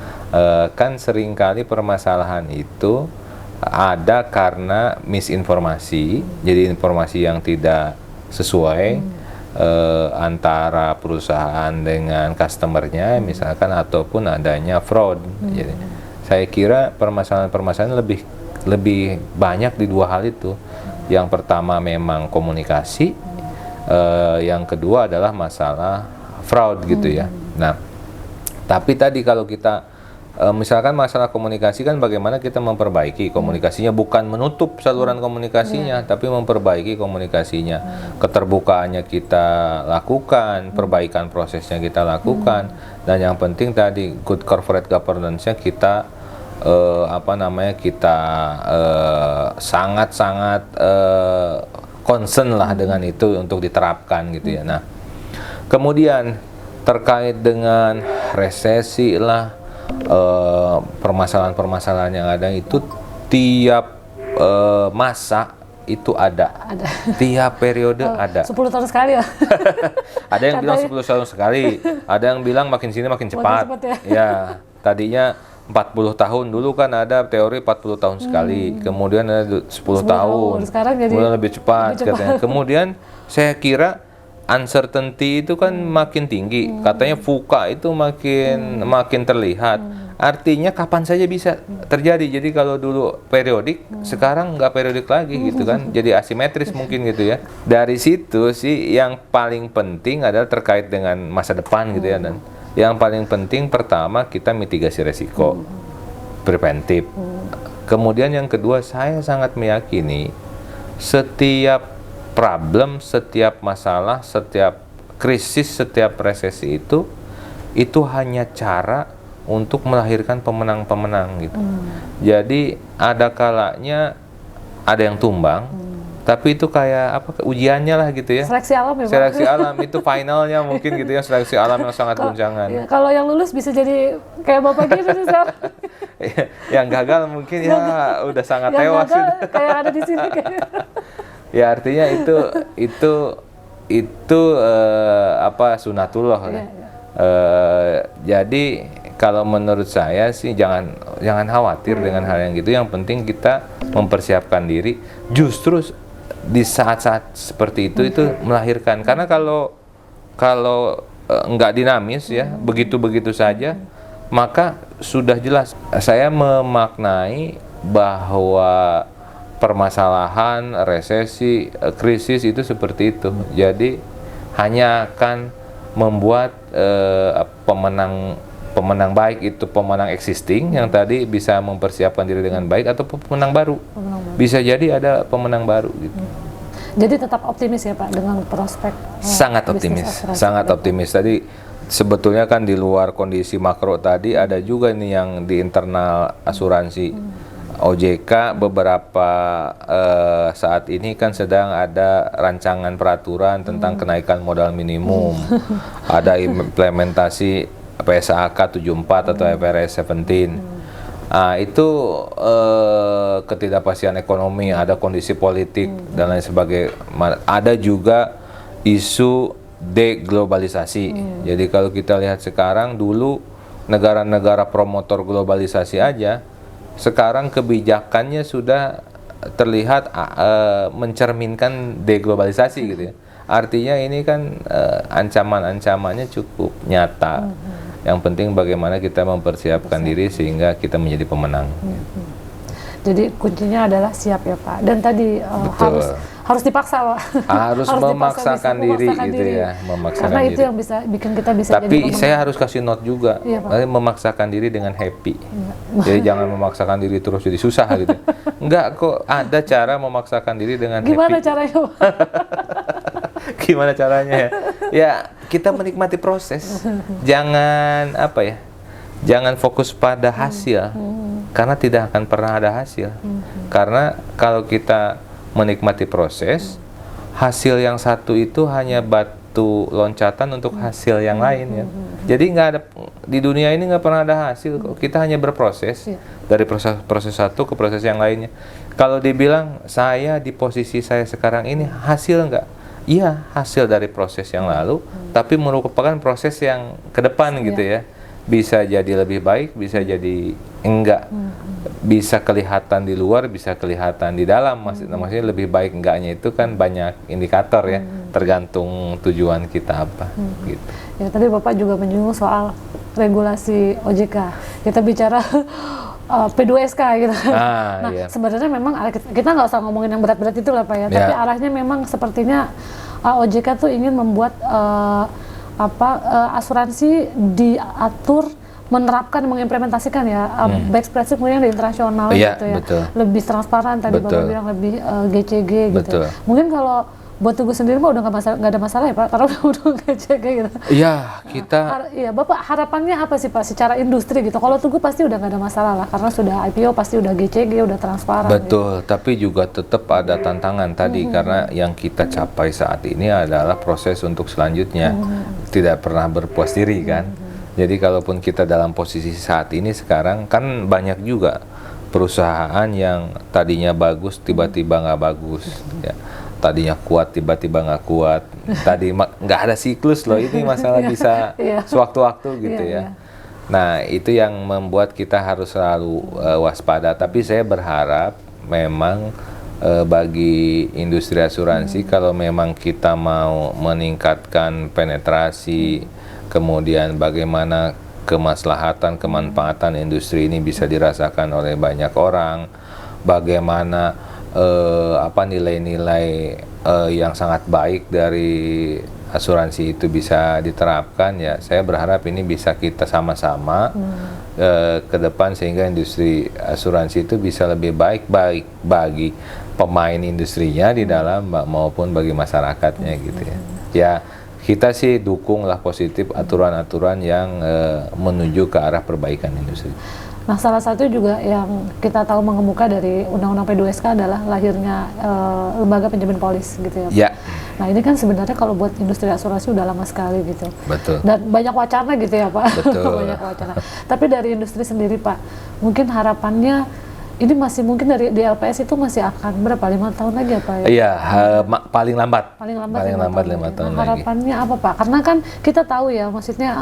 Kan seringkali permasalahan itu ada karena misinformasi, jadi informasi yang tidak sesuai antara perusahaan dengan customernya, misalkan, ataupun adanya fraud. Jadi, saya kira permasalahan-permasalahan lebih banyak di dua hal itu. Yang pertama memang komunikasi, yang kedua adalah masalah fraud gitu ya. Nah, tapi tadi kalau kita misalkan masalah komunikasi kan bagaimana kita memperbaiki komunikasinya, bukan menutup saluran komunikasinya, tapi memperbaiki komunikasinya. Keterbukaannya kita lakukan, perbaikan prosesnya kita lakukan, dan yang penting tadi good corporate governance-nya kita kita sangat-sangat concern lah dengan itu untuk diterapkan gitu ya. Nah, kemudian terkait dengan resesi lah, permasalahan-permasalahan yang ada itu tiap masa itu ada. Tiap periode ada. 10 tahun sekali ya. Ada yang bilang 10 tahun sekali, ada yang bilang makin sini makin cepat. Ya, tadinya 40 tahun dulu kan ada teori 40 tahun sekali, kemudian ada 10 tahun, sekarang jadi kemudian lebih cepat katanya. Kemudian saya kira uncertainty itu kan makin tinggi, katanya VUCA itu makin terlihat. Artinya kapan saja bisa terjadi. Jadi kalau dulu periodik, sekarang nggak periodik lagi gitu kan. Jadi asimetris mungkin gitu ya. Dari situ sih yang paling penting adalah terkait dengan masa depan gitu ya. Dan yang paling penting pertama kita mitigasi resiko, preventif. Kemudian yang kedua, saya sangat meyakini setiap problem, setiap masalah, setiap krisis, setiap resesi itu hanya cara untuk melahirkan pemenang-pemenang gitu. Jadi ada kalanya ada yang tumbang, tapi itu kayak apa, ujiannya lah gitu ya. Seleksi alam ya Pak? Seleksi alam itu finalnya mungkin gitu ya, seleksi alam yang sangat guncangan. Ya, kalau yang lulus bisa jadi kayak Bapak gitu nih, Yang gagal mungkin ya udah sangat yang tewas gagal, gitu. kayak ada di sini kayaknya. Ya artinya itu sunatullah ya. Jadi kalau menurut saya sih jangan khawatir dengan hal yang gitu. Yang penting kita mempersiapkan diri. Justru di saat-saat seperti itu melahirkan. Karena kalau nggak dinamis ya, begitu-begitu saja, maka sudah jelas. Saya memaknai bahwa permasalahan, resesi, krisis itu seperti itu. Jadi hanya akan membuat pemenang baik itu pemenang existing yang tadi bisa mempersiapkan diri dengan baik, atau pemenang baru. Bisa jadi ada pemenang baru gitu. Jadi tetap optimis ya Pak dengan prospek sangat optimis, sangat optimis. Tadi sebetulnya kan di luar kondisi makro tadi ada juga nih yang di internal asuransi. OJK beberapa saat ini kan sedang ada rancangan peraturan tentang kenaikan modal minimum. Ada implementasi PSAK 74 atau FRS 17. Itu ketidakpastian ekonomi, ada kondisi politik dan lain sebagainya. Ada juga isu deglobalisasi. Jadi kalau kita lihat sekarang, dulu negara-negara promotor globalisasi aja, sekarang kebijakannya sudah terlihat mencerminkan deglobalisasi gitu ya. Artinya ini kan ancaman-ancamannya cukup nyata. Yang penting bagaimana kita mempersiapkan diri sehingga kita menjadi pemenang. Jadi kuncinya adalah siap ya Pak. Dan tadi harus dipaksa Pak. Harus memaksakan diri gitu ya, Karena itu yang bisa bikin kita bisa jadi Tapi pemenang. saya harus kasih note juga, memaksakan diri dengan happy. Jadi jangan memaksakan diri terus jadi susah gitu. Enggak kok, ada cara memaksakan diri dengan Gimana happy. caranya Pak? Gimana caranya ya? Ya, kita menikmati proses. Jangan jangan fokus pada hasil. Karena tidak akan pernah ada hasil. Karena kalau kita menikmati proses, hasil yang satu itu hanya batu loncatan untuk hasil yang lain ya. Jadi nggak ada di dunia ini, nggak pernah ada hasil. Kita hanya berproses dari proses satu ke proses yang lainnya. Kalau dibilang saya di posisi saya sekarang ini hasil nggak? Iya, hasil dari proses yang lalu, tapi merupakan proses yang ke depan gitu ya. Bisa jadi lebih baik, bisa jadi enggak. Bisa kelihatan di luar, bisa kelihatan di dalam. Maksudnya lebih baik enggaknya itu kan banyak indikator ya, tergantung tujuan kita apa gitu. Ya, tadi Bapak juga menyinggung soal regulasi OJK. Kita bicara P2SK gitu. Nah, sebenarnya memang kita nggak usah ngomongin yang berat-berat itu lah Pak ya. Tapi arahnya memang sepertinya OJK tuh ingin membuat asuransi diatur, menerapkan, mengimplementasikan ya best practice kemudian di internasional gitu ya. Betul. Lebih transparan tadi Bapak bilang, lebih GCG gitu. Mungkin kalau buat Tugu sendiri mah udah nggak ada masalah ya Pak, karena udah GCG gitu. Iya, kita. Iya, Bapak harapannya apa sih Pak secara industri gitu? Kalau Tugu pasti udah nggak ada masalah lah, karena sudah IPO pasti udah GCG, udah transparan. Betul, gitu. Tapi juga tetap ada tantangan tadi karena yang kita capai saat ini adalah proses untuk selanjutnya. Tidak pernah berpuas diri kan. Jadi kalaupun kita dalam posisi saat ini sekarang kan banyak juga perusahaan yang tadinya bagus tiba-tiba nggak bagus ya. Tadinya kuat tiba-tiba nggak kuat. Tadi nggak ada siklus loh, ini masalah bisa sewaktu-waktu gitu ya. Nah itu yang membuat kita harus selalu waspada. Tapi saya berharap memang bagi industri asuransi kalau memang kita mau meningkatkan penetrasi, kemudian bagaimana kemaslahatan, kemanfaatan industri ini bisa dirasakan oleh banyak orang, bagaimana nilai-nilai yang sangat baik dari asuransi itu bisa diterapkan ya. Saya berharap ini bisa kita sama-sama ke depan sehingga industri asuransi itu bisa lebih baik bagi pemain industrinya di dalam maupun bagi masyarakatnya gitu ya. Ya kita sih dukunglah positif aturan-aturan yang menuju ke arah perbaikan industri. Nah, salah satu juga yang kita tahu mengemuka dari Undang-Undang P2SK adalah lahirnya lembaga penjamin polis gitu ya. Ya. Nah, ini kan sebenarnya kalau buat industri asuransi udah lama sekali gitu. Betul. Dan banyak wacana gitu ya Pak. Betul. Banyak wacana. Tapi dari industri sendiri Pak, mungkin harapannya ini masih mungkin dari di LPS itu masih akan berapa 5 tahun lagi ya Pak? Iya, paling lambat. Paling lambat 5 tahun lagi. Harapannya apa Pak? Karena kan kita tahu ya, maksudnya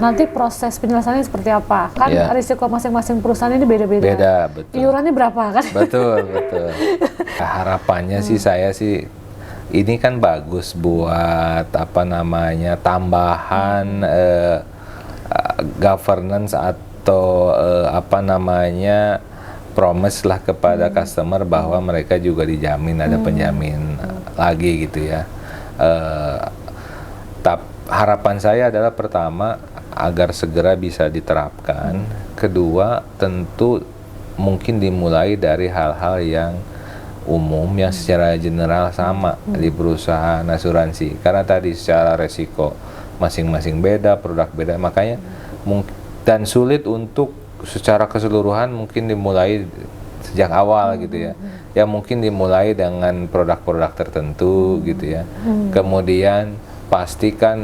nanti proses penyelesaiannya seperti apa kan, risiko masing-masing perusahaan ini beda-beda. Beda, betul. Iurannya berapa kan? Betul. Harapannya sih saya sih ini kan bagus buat tambahan governance atau promise lah kepada customer bahwa mereka juga dijamin, ada penjamin lagi gitu ya. harapan saya adalah pertama agar segera bisa diterapkan. Kedua, tentu mungkin dimulai dari hal-hal yang umum yang secara general sama di perusahaan asuransi. Karena tadi secara resiko masing-masing beda, produk beda, makanya dan sulit untuk secara keseluruhan mungkin dimulai sejak awal gitu ya. Ya mungkin dimulai dengan produk-produk tertentu gitu ya. Kemudian pastikan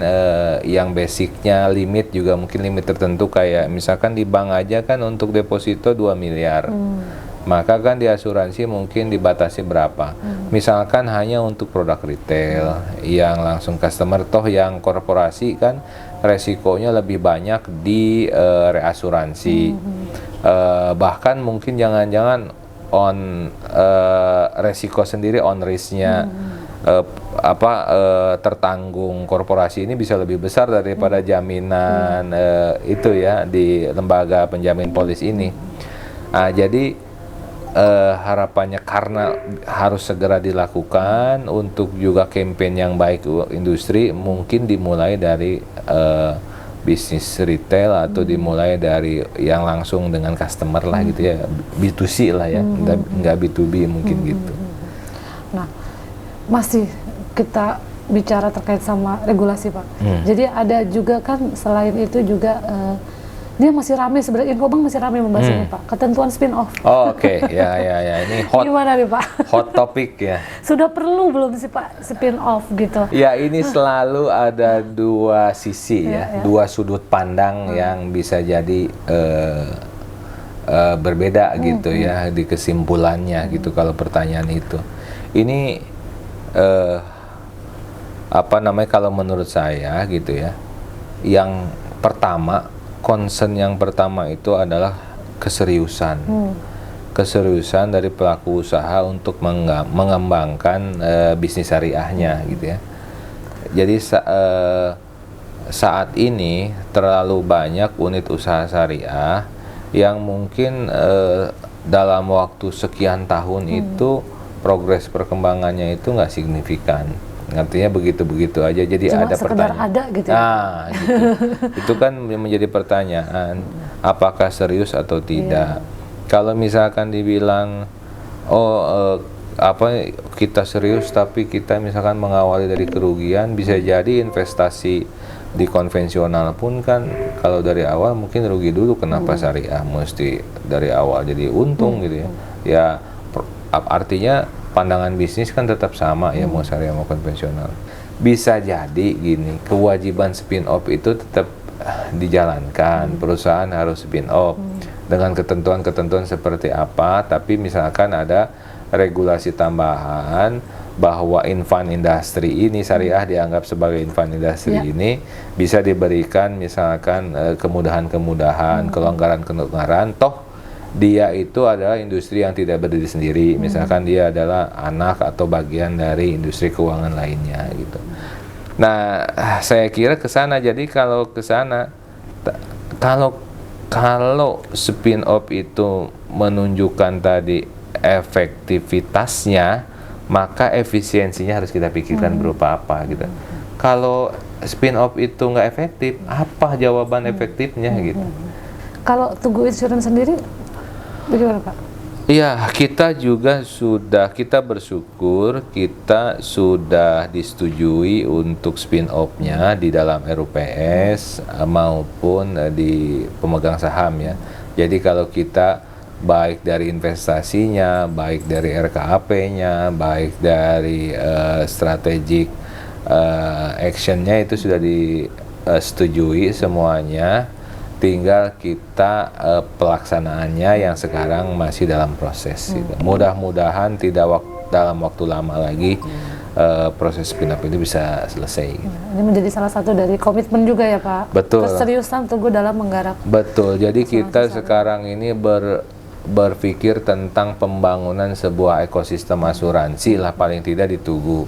yang basicnya limit juga mungkin limit tertentu, kayak misalkan di bank aja kan untuk deposito 2 miliar. Maka kan di asuransi mungkin dibatasi berapa. Misalkan hanya untuk produk retail yang langsung customer, toh yang korporasi kan resikonya lebih banyak di reasuransi. Bahkan mungkin jangan-jangan on resiko sendiri, on risk-nya tertanggung korporasi ini bisa lebih besar daripada jaminan itu ya di lembaga penjamin polis ini. Jadi harapannya karena harus segera dilakukan untuk juga campaign yang baik industri, mungkin dimulai dari bisnis retail atau dimulai dari yang langsung dengan customer lah gitu ya, B2C lah ya, nggak B2B mungkin gitu. Nah, masih kita bicara terkait sama regulasi Pak. Jadi ada juga kan selain itu juga dia masih ramai sebenarnya, Infobank masih ramai membahas ini Pak, ketentuan spin-off. Oke. Ya, ini hot. Gimana nih Pak? Hot topic ya. Sudah perlu belum sih Pak spin-off gitu? Ya, ini selalu ada dua sisi ya, dua sudut pandang yang bisa jadi berbeda gitu ya di kesimpulannya gitu kalau pertanyaan itu. Ini kalau menurut saya gitu ya, yang pertama, concern yang pertama itu adalah keseriusan. Keseriusan dari pelaku usaha untuk mengembangkan bisnis syariahnya gitu ya. Jadi saat ini terlalu banyak unit usaha syariah yang mungkin dalam waktu sekian tahun itu progres perkembangannya itu nggak signifikan. Artinya begitu-begitu aja, jadi cuma ada sekedar pertanyaan. ada gitu ya? Gitu. Itu kan menjadi pertanyaan, apakah serius atau tidak. Kalau misalkan dibilang, kita serius tapi kita misalkan mengawali dari kerugian, bisa jadi investasi di konvensional pun kan kalau dari awal mungkin rugi dulu, kenapa syariah mesti dari awal jadi untung gitu ya. Ya artinya pandangan bisnis kan tetap sama ya, mau syariah mau konvensional. Bisa jadi gini, kewajiban spin off itu tetap dijalankan, perusahaan harus spin off dengan ketentuan-ketentuan seperti apa, tapi misalkan ada regulasi tambahan bahwa infant industry ini, syariah dianggap sebagai infant industry ini bisa diberikan misalkan kemudahan-kemudahan, kelonggaran-kelonggaran, toh dia itu adalah industri yang tidak berdiri sendiri, misalkan dia adalah anak atau bagian dari industri keuangan lainnya gitu. Nah, saya kira ke sana. Jadi kalau ke sana, kalau spin off itu menunjukkan tadi efektivitasnya, maka efisiensinya harus kita pikirkan berupa apa gitu. Kalau spin off itu nggak efektif, apa jawaban efektifnya gitu? Kalau Tugu Insurance sendiri bagaimana Pak? Iya, kita bersyukur kita sudah disetujui untuk spin off-nya di dalam RUPS maupun di pemegang saham ya. Jadi kalau kita baik dari investasinya, baik dari RKAP-nya, baik dari strategic action-nya itu sudah disetujui semuanya. Tinggal kita pelaksanaannya yang sekarang masih dalam proses. Gitu. Mudah-mudahan tidak dalam waktu lama lagi proses spin off ini bisa selesai. Gitu. Ini menjadi salah satu dari komitmen juga ya Pak. Betul. Keseriusan Tugu dalam menggarap. Betul. Jadi kita sekarang ini berpikir tentang pembangunan sebuah ekosistem asuransi lah paling tidak di Tugu.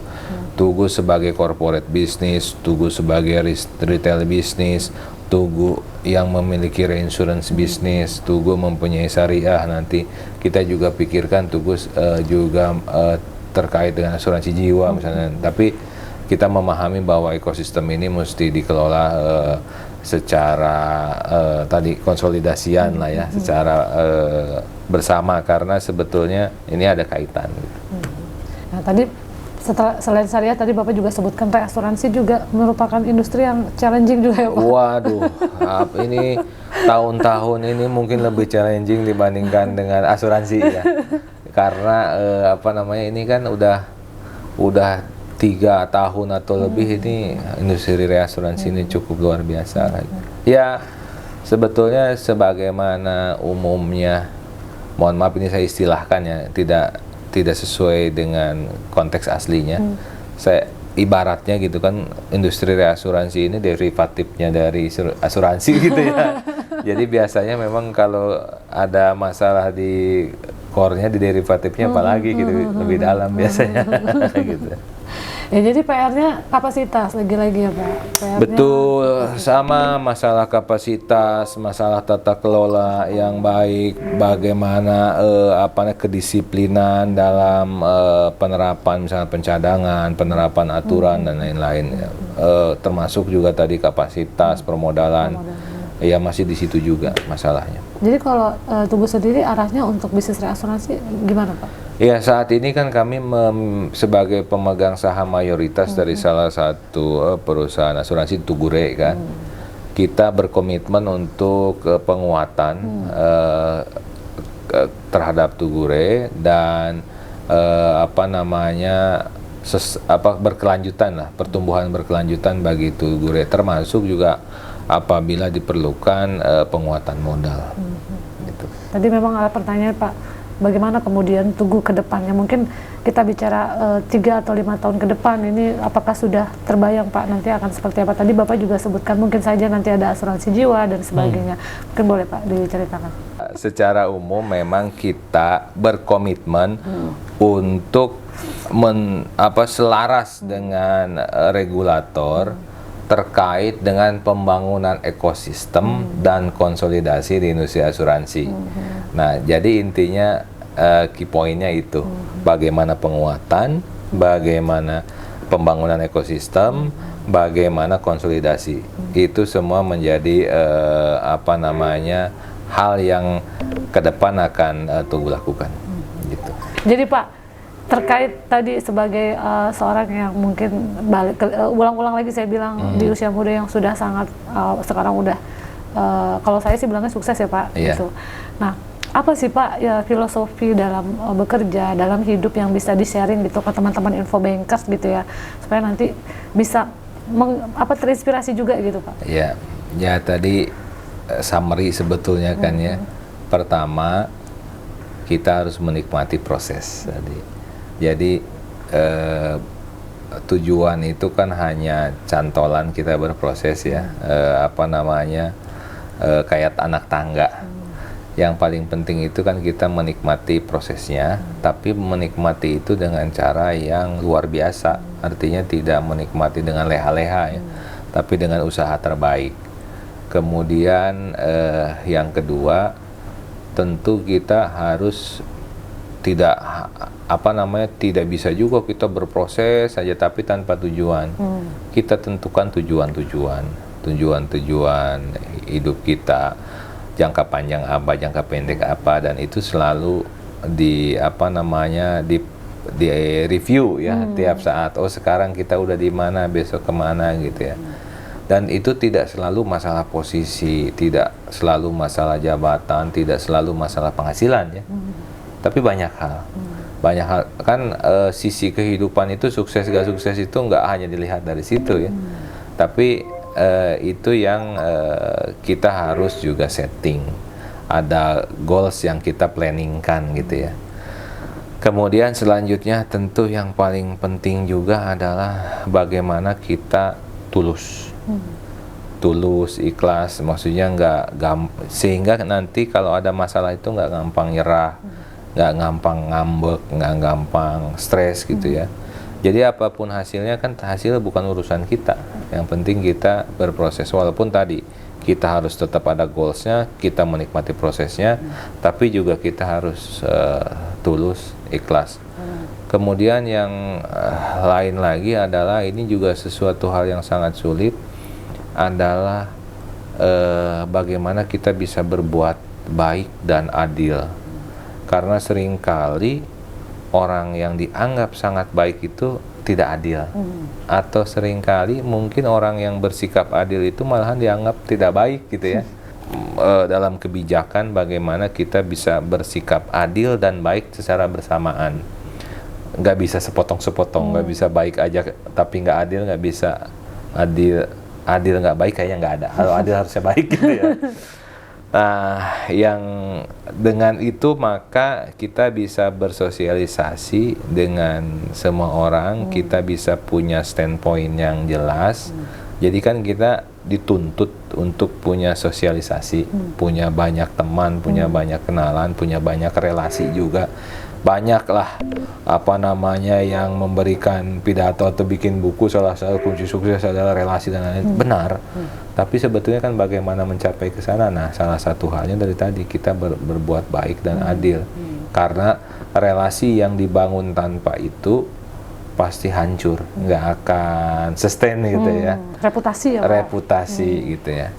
Tugu sebagai corporate business, Tugu sebagai retail business, Tugu yang memiliki reinsurance bisnis, Tugu mempunyai syariah, nanti kita juga pikirkan Tugu juga terkait dengan asuransi jiwa misalnya. Tapi kita memahami bahwa ekosistem ini mesti dikelola secara tadi konsolidasian lah ya, secara bersama, karena sebetulnya ini ada kaitan. Nah tadi selain syariah tadi Bapak juga sebutkan reasuransi juga merupakan industri yang challenging juga ya Pak? Waduh, ini tahun-tahun ini mungkin lebih challenging dibandingkan dengan asuransi ya, karena ini kan udah 3 tahun atau lebih ini industri reasuransi ini cukup luar biasa. Ya sebetulnya sebagaimana umumnya, mohon maaf ini saya istilahkan ya, tidak sesuai dengan konteks aslinya. Saya ibaratnya gitu kan, industri reasuransi ini derivatifnya dari asuransi gitu ya. Jadi biasanya memang kalau ada masalah di core-nya, di derivatifnya apalagi gitu, lebih dalam biasanya gitu. Ya jadi PR-nya kapasitas lagi-lagi ya Pak? Betul, sama masalah kapasitas, masalah tata kelola yang baik, bagaimana kedisiplinan dalam penerapan misalnya pencadangan, penerapan aturan dan lain-lain, termasuk juga tadi kapasitas permodalan. Ya masih di situ juga masalahnya. Jadi kalau Tugu sendiri arahnya untuk bisnis reasuransi gimana Pak? Ya saat ini kan kami sebagai pemegang saham mayoritas dari salah satu perusahaan asuransi Tugure kan, kita berkomitmen untuk penguatan terhadap Tugure dan berkelanjutan lah, pertumbuhan berkelanjutan bagi Tugure, termasuk juga apabila diperlukan penguatan modal. Gitu. Tadi memang ada pertanyaan Pak, bagaimana kemudian Tugu ke depannya? Mungkin kita bicara 3 atau 5 tahun ke depan ini, apakah sudah terbayang Pak nanti akan seperti apa? Tadi Bapak juga sebutkan mungkin saja nanti ada asuransi jiwa dan sebagainya. Mungkin boleh Pak diceritakan. Secara umum memang kita berkomitmen untuk selaras dengan regulator terkait dengan pembangunan ekosistem dan konsolidasi di industri asuransi. Nah, jadi intinya key point-nya itu, bagaimana penguatan, bagaimana pembangunan ekosistem, bagaimana konsolidasi. Itu semua menjadi hal yang ke depan akan Tugu lakukan. Gitu. Jadi Pak, terkait tadi sebagai seorang yang mungkin ulang-ulang lagi saya bilang di usia muda yang sudah sangat sekarang udah kalau saya sih bilangnya sukses ya Pak. Yeah. Gitu. Nah, apa sih Pak ya filosofi dalam bekerja, dalam hidup yang bisa di-sharing gitu ke teman-teman Infobankers gitu ya, supaya nanti bisa terinspirasi juga gitu Pak? Ya, ya tadi summary sebetulnya kan ya. Pertama, kita harus menikmati proses tadi. Jadi tujuan itu kan hanya cantolan kita berproses ya, kayak anak tangga. Yang paling penting itu kan kita menikmati prosesnya, tapi menikmati itu dengan cara yang luar biasa. Artinya tidak menikmati dengan leha-leha ya, tapi dengan usaha terbaik. Kemudian yang kedua, tentu kita harus tidak bisa juga kita berproses saja tapi tanpa tujuan. Kita tentukan tujuan hidup kita, jangka panjang apa, jangka pendek apa, dan itu selalu di review ya tiap saat. Oh sekarang kita udah di mana, besok kemana gitu ya. Dan itu tidak selalu masalah posisi, tidak selalu masalah jabatan, tidak selalu masalah penghasilan ya. Tapi banyak hal kan sisi kehidupan itu sukses gak sukses itu nggak hanya dilihat dari situ ya, tapi itu yang kita harus juga setting, ada goals yang kita planningkan gitu ya. Kemudian selanjutnya tentu yang paling penting juga adalah bagaimana kita tulus, ikhlas, maksudnya sehingga nanti kalau ada masalah itu nggak gampang nyerah, nggak gampang ngambek, nggak gampang stres gitu ya. Jadi apapun hasilnya kan hasil bukan urusan kita. Yang penting kita berproses, walaupun tadi kita harus tetap ada goalsnya, kita menikmati prosesnya, tapi juga kita harus tulus, ikhlas. Kemudian yang lain lagi adalah ini juga sesuatu hal yang sangat sulit adalah bagaimana kita bisa berbuat baik dan adil. Karena seringkali orang yang dianggap sangat baik itu tidak adil. Atau seringkali mungkin orang yang bersikap adil itu malahan dianggap tidak baik gitu ya. Dalam kebijakan bagaimana kita bisa bersikap adil dan baik secara bersamaan. Nggak bisa sepotong-sepotong, nggak bisa baik aja tapi nggak adil, nggak bisa adil nggak baik, kayaknya nggak ada. Kalau adil harusnya baik gitu ya. Nah, yang dengan itu maka kita bisa bersosialisasi dengan semua orang, kita bisa punya standpoint yang jelas. Jadi kan kita dituntut untuk punya sosialisasi, punya banyak teman, punya banyak kenalan, punya banyak relasi juga. Banyaklah yang memberikan pidato atau bikin buku, salah satu kunci sukses adalah relasi dan lain-lain. Benar. Tapi sebetulnya kan bagaimana mencapai ke sana. Nah, salah satu halnya dari tadi kita berbuat baik dan adil. Karena relasi yang dibangun tanpa itu pasti hancur, nggak akan sustain gitu ya. Reputasi ya, Pak? Reputasi gitu ya.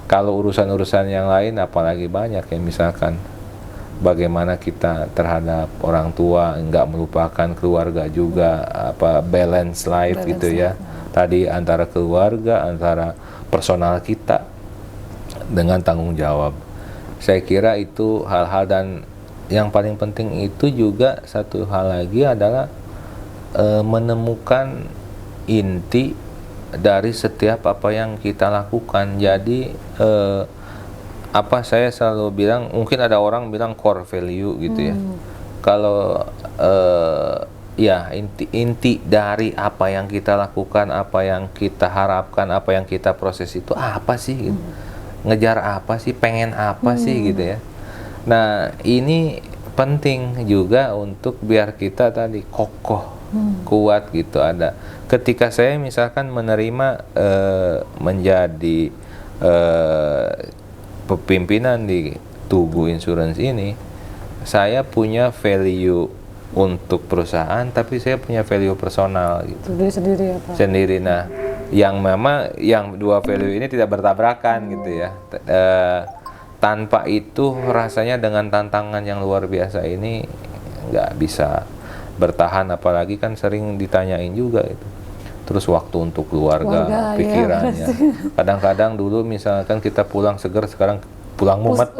Kalau urusan-urusan yang lain apalagi banyak ya, misalkan bagaimana kita terhadap orang tua, nggak melupakan keluarga juga, balance life gitu ya. Tadi antara keluarga, antara personal kita dengan tanggung jawab. Saya kira itu hal-hal, dan yang paling penting itu juga satu hal lagi adalah menemukan inti dari setiap apa yang kita lakukan. Jadi saya selalu bilang, mungkin ada orang bilang core value gitu ya. Kalau inti dari apa yang kita lakukan, apa yang kita harapkan, apa yang kita proses itu apa sih gitu. Ngejar apa sih, pengen apa sih gitu ya. Nah, ini penting juga untuk biar kita tadi kokoh, kuat gitu. Ada ketika saya misalkan menerima menjadi pemimpinan di Tugu Insurance ini, saya punya value untuk perusahaan, tapi saya punya value personal gitu. Sendiri ya, Pak? Sendiri. Nah, yang memang yang dua value ini tidak bertabrakan gitu ya. Tanpa itu rasanya dengan tantangan yang luar biasa ini nggak bisa bertahan, apalagi kan sering ditanyain juga itu. Terus waktu untuk keluarga, pikirannya. Kadang-kadang dulu misalkan kita pulang seger, sekarang pulang mumet.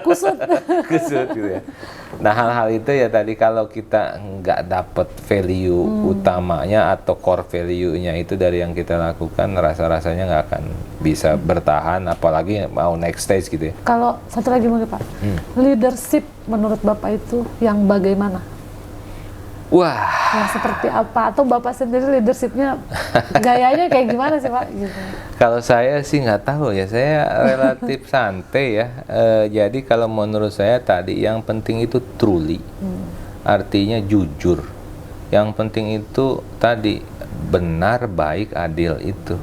Kusut. Kusut gitu ya. Nah, hal-hal itu ya tadi, kalau kita nggak dapet value utamanya atau core value-nya itu dari yang kita lakukan, rasa-rasanya nggak akan bisa bertahan, apalagi mau next stage gitu ya. Kalau satu lagi mungkin Pak, leadership menurut Bapak itu yang bagaimana? Wah, yang seperti apa? Atau Bapak sendiri leadershipnya gayanya kayak gimana sih Pak? Gitu. Kalau saya sih nggak tahu ya, saya relatif santai ya. Jadi kalau menurut saya tadi yang penting itu truly, artinya jujur. Yang penting itu tadi benar, baik, adil itu.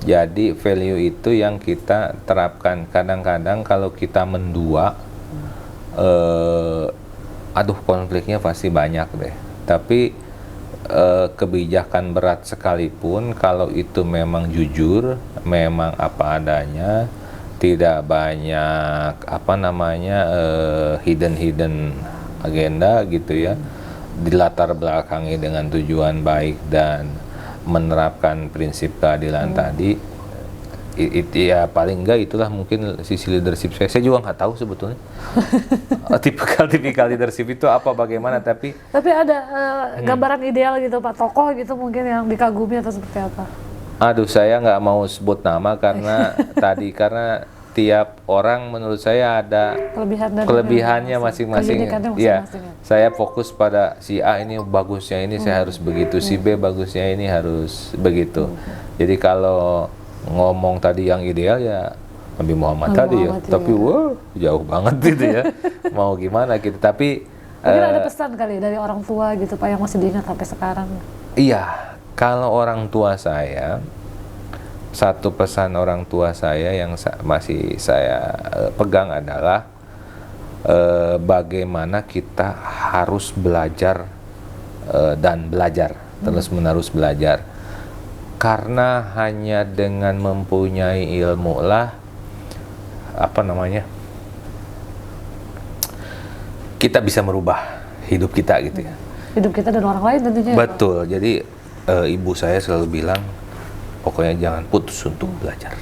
Jadi value itu yang kita terapkan. Kadang-kadang kalau kita mendua, konfliknya pasti banyak deh. Tapi kebijakan berat sekalipun, kalau itu memang jujur, memang apa adanya, tidak banyak hidden agenda gitu ya, dilatar belakangi dengan tujuan baik dan menerapkan prinsip keadilan tadi. Ya paling enggak itulah mungkin sisi leadership saya. Saya juga nggak tahu sebetulnya tipikal leadership itu apa, bagaimana, tapi ada gambaran ideal gitu Pak, tokoh gitu mungkin yang dikagumi atau seperti apa? Aduh, saya nggak mau sebut nama karena karena tiap orang menurut saya ada kelebihannya masing-masing. Ya, saya fokus pada si A ini bagusnya ini saya harus begitu, si B bagusnya ini harus begitu. Jadi kalau ngomong tadi yang ideal ya Nabi Muhammad tadi ya, tapi wah jauh banget gitu ya. Mau gimana gitu, tapi mungkin ada pesan kali dari orang tua gitu Pak yang masih diingat sampai sekarang. Iya, kalau orang tua saya, satu pesan orang tua saya yang masih saya pegang adalah bagaimana kita harus belajar dan belajar, terus-menerus belajar. Karena hanya dengan mempunyai ilmu lah, kita bisa merubah hidup kita gitu ya. Hidup kita dan orang lain tentunya. Betul. Jadi ibu saya selalu bilang, pokoknya jangan putus untuk belajar.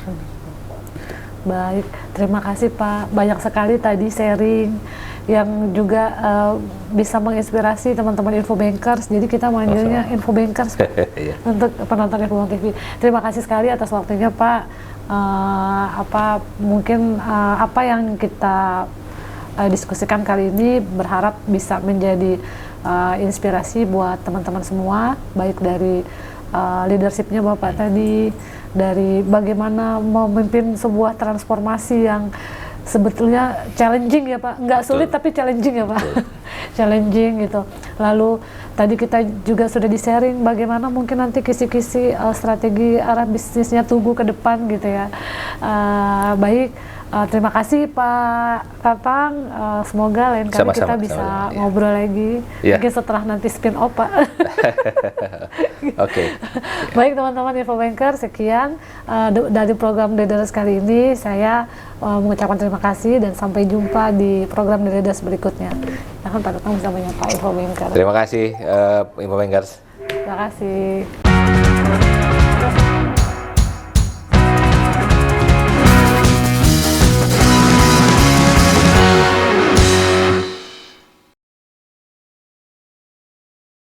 Baik, terima kasih Pak. Banyak sekali tadi sharing yang juga bisa menginspirasi teman-teman Infobankers. Jadi kita manggilnya Infobankers untuk penonton Infobang TV. Terima kasih sekali atas waktunya Pak. Apa yang kita diskusikan kali ini berharap bisa menjadi inspirasi buat teman-teman semua, baik dari leadershipnya Bapak tadi, dari bagaimana memimpin sebuah transformasi yang sebetulnya challenging ya Pak, nggak sulit tapi challenging ya Pak. Challenging gitu. Lalu tadi kita juga sudah di-sharing bagaimana mungkin nanti kisi-kisi strategi arah bisnisnya Tugu ke depan gitu ya. Baik, terima kasih Pak Tatang. Semoga lain kali kita bisa ngobrol lagi. Mungkin setelah nanti spin off Pak. Oke. Baik teman-teman Infobanker, sekian dari program Leaders kali ini. Saya mengucapkan terima kasih dan sampai jumpa di program Leaders berikutnya. Nah, Pak Tatang bisa menyapa Infobanker. Terima kasih Infobankers. Terima kasih.